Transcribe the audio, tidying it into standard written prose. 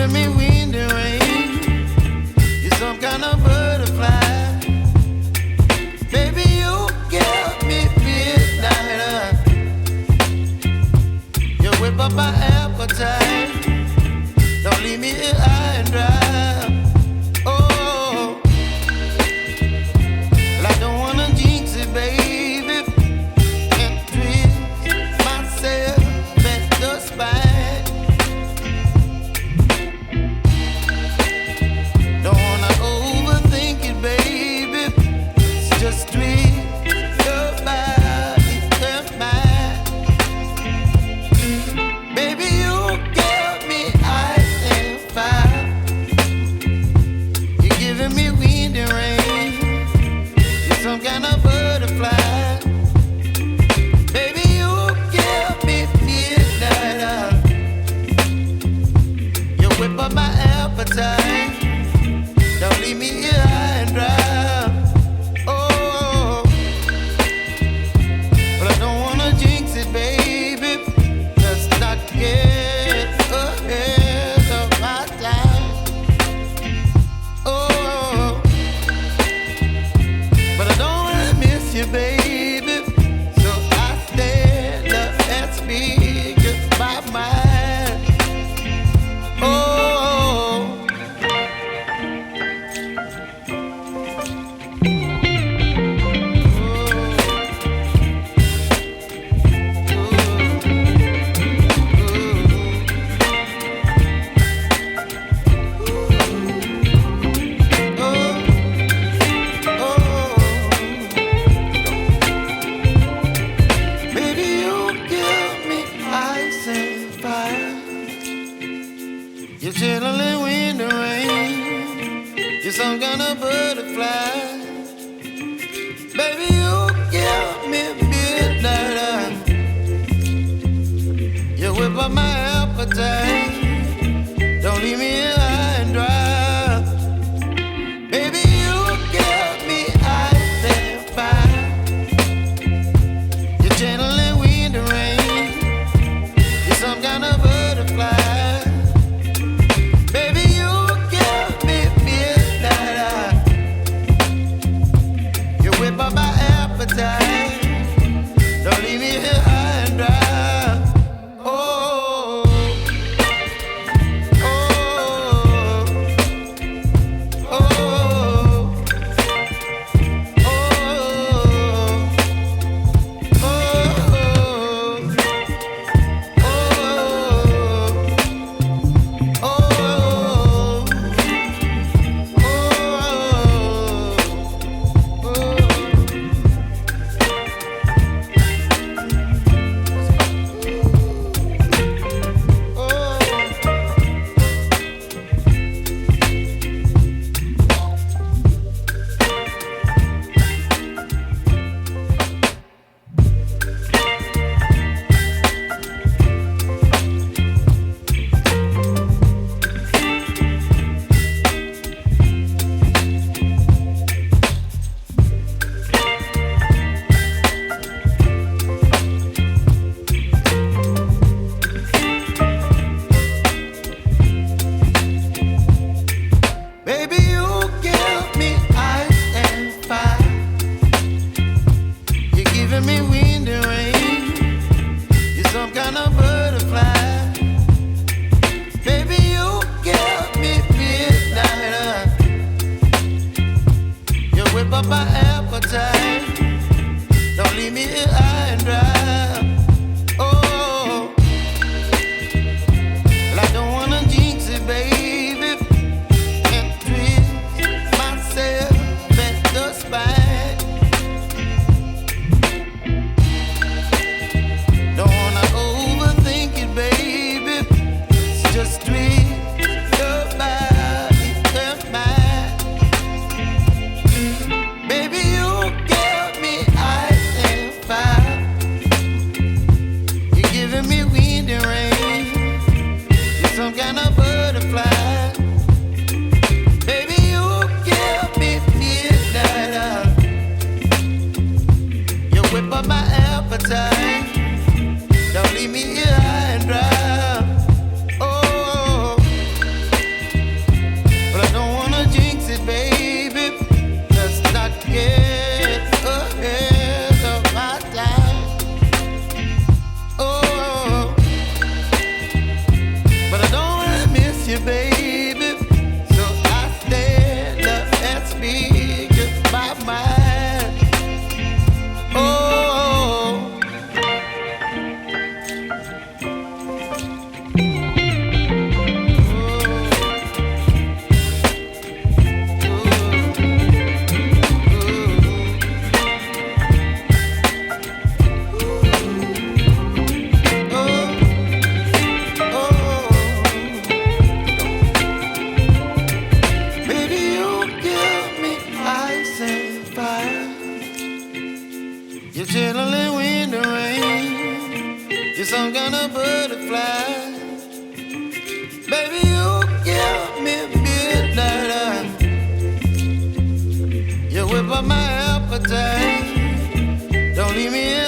giving me wind and rain. You're some kind of butterfly. Baby, you give me midnight. You whip up my appetite. Don't leave me here high and dry. Oh, well, I don't wanna jinx it, baby. Can't twist myself at the spine. Don't wanna overthink it, baby. It's just twist your body and mine. Baby, you give me ice and fire. You're giving me wind and rain. You're some kind of butterfly. Baby, you give me midnight. You whip up my appetite. Don't leave me here high and dry. Oh, but I don't wanna jinx it, baby. Let's not get ahead of my time. Oh, but I don't wanna miss you, baby. So I stand up and speak my mind. Oh. Baby, you give me ice and fire. You're chilling wind and rain. You're some kind of butterfly. Baby, you give me midnight. You whip up my appetite. Don't leave me here high and dry. Baby, you give me ice and fire. You're channeling wind and rain. You're some kind of butterfly. Baby, you give me midnight. You whip up my appetite. Don't leave me here high and dry. Oh, oh, oh, oh, baby, you give me ice and fire. You're giving me wind and rain. You're some kind of butterfly. Baby, you give me midnight. You whip up my appetite. Don't leave me here high and dry. Oh, well, I don't wanna jinx it, baby. Can't twist myself at the spine. Don't wanna overthink it, baby. It's just twist your body and mine. Baby, you give me ice and fire. You're giving me wind and rain. You're some kind of butterfly. Baby, you give me midnight. You whip up my appetite. Don't leave me here high and dry. Oh, you, baby. So I stand up and speak my mind. Oh, baby, you give me ice and fire. You're chilling in the rain. You're some kind of butterfly. Baby, you give me midnight. You whip up my appetite. Don't leave me